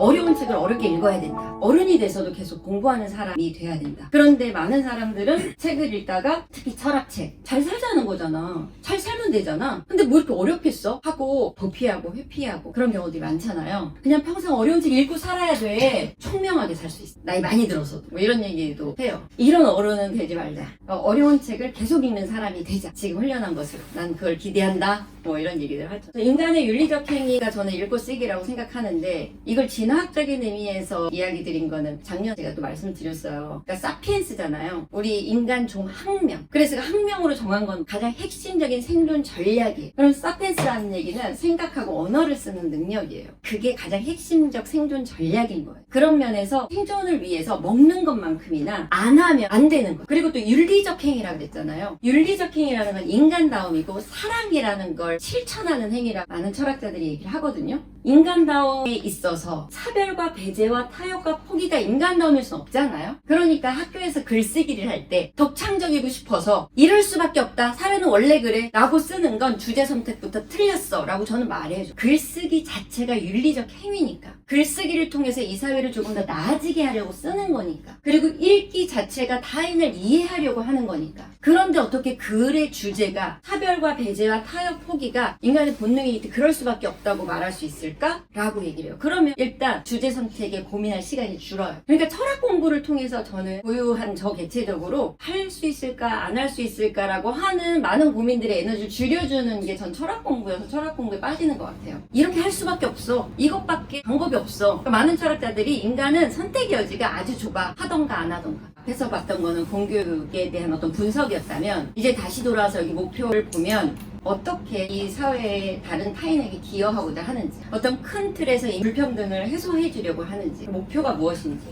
어려운 책을 어렵게 읽어야 된다. 어른이 돼서도 계속 공부하는 사람이 돼야 된다. 그런데 많은 사람들은 책을 읽다가 특히 철학책 잘 살자는 거잖아. 잘 살면 되잖아. 근데 뭐 이렇게 어렵겠어? 하고 도피하고 회피하고 그런 경우들이 많잖아요. 그냥 평생 어려운 책 읽고 살아야 돼. 총명하게 살 수 있어. 나이 많이 들어서도. 뭐 이런 얘기도 해요. 이런 어른은 되지 말자. 어려운 책을 계속 읽는 사람이 되자. 지금 훈련한 것으로. 난 그걸 기대한다. 뭐 이런 얘기들 하죠. 인간의 윤리적 행위가 저는 읽고 쓰기라고 생각하는데 이걸 진화학적인 의미에서 이야기 드린 거는 작년 제가 또 말씀드렸어요. 그러니까 사피엔스잖아요. 우리 인간 종 학명. 그래서 그 학명으로 정한 건 가장 핵심적인 생존 전략이에요. 그럼 사피엔스라는 얘기는 생각하고 언어를 쓰는 능력이에요. 그게 가장 핵심적 생존 전략인 거예요. 그런 면에서 생존을 위해서 먹는 것만큼이나 안 하면 안 되는 거예요. 그리고 또 윤리적 행위라고 그랬잖아요. 윤리적 행위라는 건 인간다움이고 사랑이라는 걸 실천하는 행위라고 많은 철학자들이 얘기를 하거든요. 인간다움에 있어서 차별과 배제와 타협과 포기가 인간다움일 순 없잖아요. 그러니까 학교에서 글쓰기를 할 때 독창적이고 싶어서 이럴 수밖에 없다. 사회는 원래 그래. 라고 쓰는 건 주제 선택부터 틀렸어. 라고 저는 말해줘. 글쓰기 자체가 윤리적 행위니까. 글쓰기를 통해서 이 사회를 조금 더 나아지게 하려고 쓰는 거니까. 그리고 읽기 자체가 타인을 이해하려고 하는 거니까. 그런데 어떻게 글의 주제가 차별과 배제와 타협 포기가 인간의 본능이 그럴 수밖에 없다고 말할 수 있을까? 라고 얘기를 해요. 그러면 일단 주제 선택에 고민할 시간이 줄어요. 그러니까 철학 공부를 통해서 저는 고유한 저 개체적으로 할 수 있을까 안 할 수 있을까라고 하는 많은 고민들의 에너지를 줄여주는 게 전 철학 공부여서 철학 공부에 빠지는 것 같아요. 이렇게 할 수밖에 없어. 이것밖에 방법이 없어. 그러니까 많은 철학자들이 인간은 선택의 여지가 아주 좁아. 하던가 안 하던가. 앞에서 봤던 거는 공교육에 대한 어떤 분석이었다면 이제 다시 돌아와서 여기 목표를 보면 어떻게 이 사회의 다른 타인에게 기여하고자 하는지 어떤 큰 틀에서 이 불평등을 해소해 주려고 하는지 목표가 무엇인지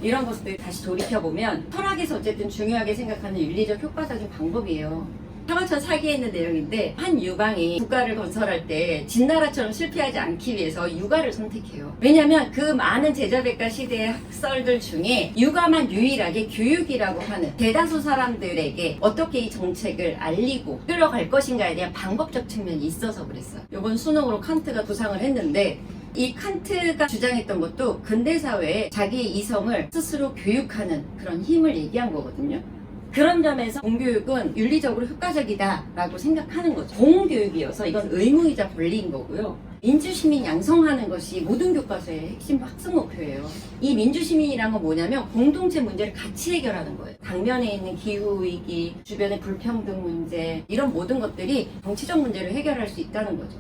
이런 것들 다시 돌이켜보면 철학에서 어쨌든 중요하게 생각하는 윤리적 효과적인 방법이에요. 사마천 사기에 있는 내용인데 한 유방이 국가를 건설할 때 진나라처럼 실패하지 않기 위해서 육아를 선택해요. 왜냐하면 그 많은 제자백과 시대의 학설들 중에 육아만 유일하게 교육이라고 하는 대다수 사람들에게 어떻게 이 정책을 알리고 끌어갈 것인가에 대한 방법적 측면이 있어서 그랬어요. 이번 수능으로 칸트가 구상을 했는데 이 칸트가 주장했던 것도 근대사회에 자기의 이성을 스스로 교육하는 그런 힘을 얘기한 거거든요. 그런 점에서 공교육은 윤리적으로 효과적이다라고 생각하는 거죠. 공교육이어서 이건 의무이자 권리인 거고요. 민주시민 양성하는 것이 모든 교과서의 핵심 학습 목표예요. 이 민주시민이란 건 뭐냐면 공동체 문제를 같이 해결하는 거예요. 당면에 있는 기후위기, 주변의 불평등 문제 이런 모든 것들이 정치적 문제를 해결할 수 있다는 거죠.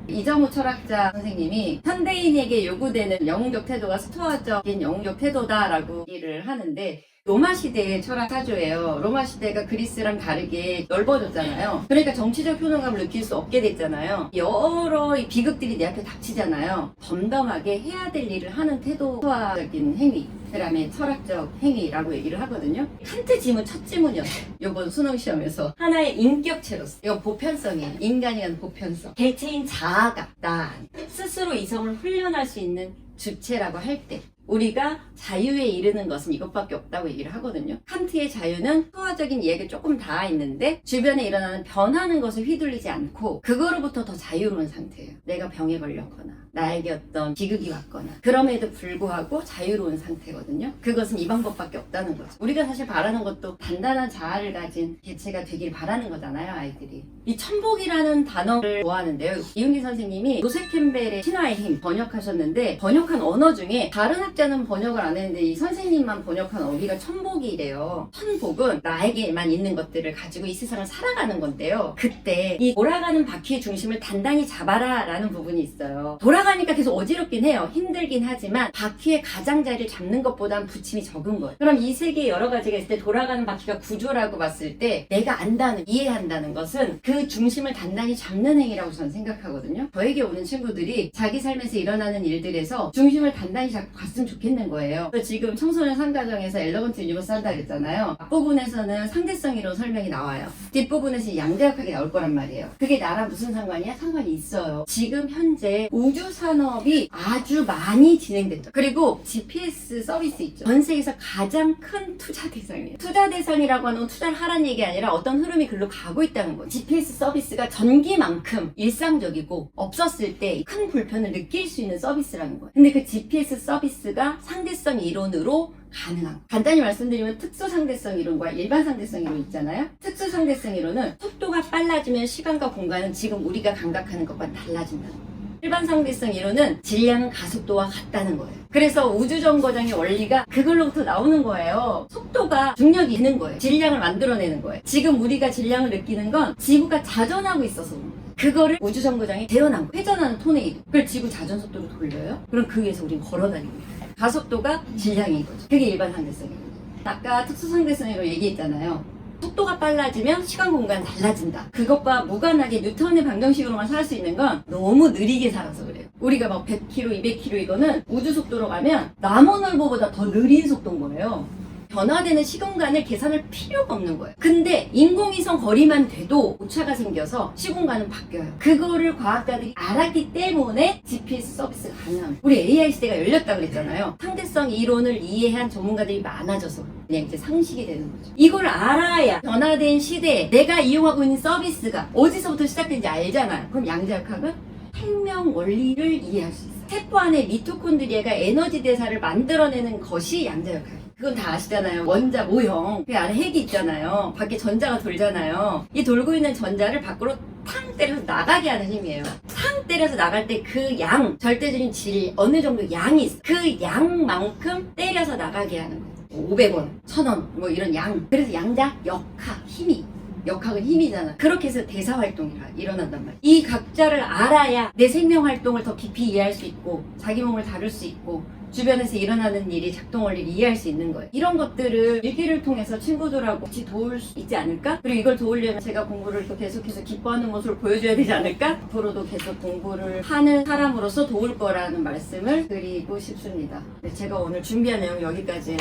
이정우 철학자 선생님이 현대인에게 요구되는 영웅적 태도가 스토아적인 영웅적 태도다라고 얘기를 하는데 로마 시대의 철학 사조예요. 로마 시대가 그리스랑 다르게 넓어졌잖아요. 그러니까 정치적 효능감을 느낄 수 없게 됐잖아요. 여러 비극들이 내 앞에 닥치잖아요. 덤덤하게 해야 될 일을 하는 태도, 스토아적인 행위, 그 다음에 철학적 행위라고 얘기를 하거든요. 칸트 지문 첫 지문이었어요. 이번 수능 시험에서 하나의 인격체로서 이건 보편성이에요. 인간이 하는 보편성. 개체인 자아가 나 스스로 이성을 훈련할 수 있는 주체라고 할 때 우리가 자유에 이르는 것은 이것밖에 없다고 얘기를 하거든요. 칸트의 자유는 소화적인 이야기가 조금 닿아 있는데 주변에 일어나는 변하는 것을 휘둘리지 않고 그거로부터 더 자유로운 상태예요. 내가 병에 걸렸거나 나에게 어떤 비극이 왔거나 그럼에도 불구하고 자유로운 상태거든요. 그것은 이 방법밖에 없다는 거죠. 우리가 사실 바라는 것도 단단한 자아를 가진 개체가 되길 바라는 거잖아요. 아이들이. 이 천복이라는 단어를 좋아하는데요. 이은기 선생님이 요셉 캠벨의 신화의 힘 번역하셨는데 번역한 언어 중에 다른 학자는 번역을 안 했는데 이 선생님만 번역한 어휘가 천복이래요. 천복은 나에게만 있는 것들을 가지고 이 세상을 살아가는 건데요. 그때 이 돌아가는 바퀴의 중심을 단단히 잡아라 라는 부분이 있어요. 돌아가니까 계속 어지럽긴 해요. 힘들긴 하지만 바퀴의 가장자리를 잡는 것보단 부침이 적은 거예요. 그럼 이 세계에 여러 가지가 있을 때 돌아가는 바퀴가 구조라고 봤을 때 내가 안다는, 이해한다는 것은 그 중심을 단단히 잡는 행위라고 저는 생각하거든요. 저에게 오는 친구들이 자기 삶에서 일어나는 일들에서 중심을 단단히 잡고 갔으면 갔으면 좋겠는 거예요. 그래서 지금 청소년 상가정에서 엘러건트 유니버스 한다 그랬잖아요. 앞부분에서는 상대성 이론 설명이 나와요. 뒷부분에서 양대역학이 나올 거란 말이에요. 그게 나랑 무슨 상관이야? 상관이 있어요. 지금 현재 우주 산업이 아주 많이 진행됐죠. 그리고 GPS 서비스 있죠. 전 세계에서 가장 큰 투자 대상이에요. 투자 대상이라고 하는 건 투자를 하라는 얘기 아니라 어떤 흐름이 글로 가고 있다는 거예요. GPS 서비스가 전기만큼 일상적이고 없었을 때 큰 불편을 느낄 수 있는 서비스라는 거예요. 근데 그 GPS 서비스가 상대성 이론으로 가능한 거예요. 간단히 말씀드리면 특수 상대성 이론과 일반 상대성 이론 있잖아요. 특수 상대성 이론은 속도가 빨라지면 시간과 공간은 지금 우리가 감각하는 것과 달라진다는 거예요. 일반 상대성 이론은 질량은 가속도와 같다는 거예요. 그래서 우주정거장의 원리가 그걸로부터 나오는 거예요. 속도가 중력이 있는 거예요. 질량을 만들어내는 거예요. 지금 우리가 질량을 느끼는 건 지구가 자전하고 있어서 그런 거예요. 그거를 우주정거장이 태어난 거예요. 회전하는 토네이도. 그걸 지구 자전속도로 돌려요? 그럼 그 위에서 우린 걸어다니고 있어요. 가속도가 질량인 거죠. 그게 일반 상대성 이론. 아까 특수 상대성 이론 얘기했잖아요. 속도가 빨라지면 시간 공간 달라진다. 그것과 무관하게 뉴턴의 방정식으로만 살 수 있는 건 너무 느리게 살아서 그래요. 우리가 막 100km, 200km 이거는 우주 속도로 가면 남원월보보다 더 느린 속도인 거예요. 변화되는 시공간을 계산할 필요가 없는 거예요. 근데 인공위성 거리만 돼도 오차가 생겨서 시공간은 바뀌어요. 그거를 과학자들이 알았기 때문에 GPS 서비스가 가능합니다. 우리 AI 시대가 열렸다고 그랬잖아요. 상대성 이론을 이해한 전문가들이 많아져서 그냥 이제 상식이 되는 거죠. 이걸 알아야 변화된 시대에 내가 이용하고 있는 서비스가 어디서부터 시작된지 알잖아요. 그럼 양자역학은 생명 원리를 이해할 수 있어요. 세포 안에 미토콘드리아가 에너지 대사를 만들어내는 것이 양자역학이에요. 그건 다 아시잖아요. 원자 모형. 그 안에 핵이 있잖아요. 밖에 전자가 돌잖아요. 이 돌고 있는 전자를 밖으로 탕 때려서 나가게 하는 힘이에요. 탕 때려서 나갈 때 그 양, 절대적인 질, 어느 정도 양이 있어. 그 양만큼 때려서 나가게 하는 거예요. 500원, 1000원, 뭐 이런 양. 그래서 양자, 역학, 힘이. 역학은 힘이잖아. 그렇게 해서 대사활동이 일어난단 말이야. 이 각자를 알아야 내 생명활동을 더 깊이 이해할 수 있고 자기 몸을 다룰 수 있고 주변에서 일어나는 일이 작동 원리를 이해할 수 있는 거예요. 이런 것들을 일기를 통해서 친구들하고 같이 도울 수 있지 않을까? 그리고 이걸 도우려면 제가 공부를 또 계속해서 기뻐하는 모습을 보여줘야 되지 않을까? 앞으로도 계속 공부를 하는 사람으로서 도울 거라는 말씀을 드리고 싶습니다. 네, 제가 오늘 준비한 내용 여기까지예요.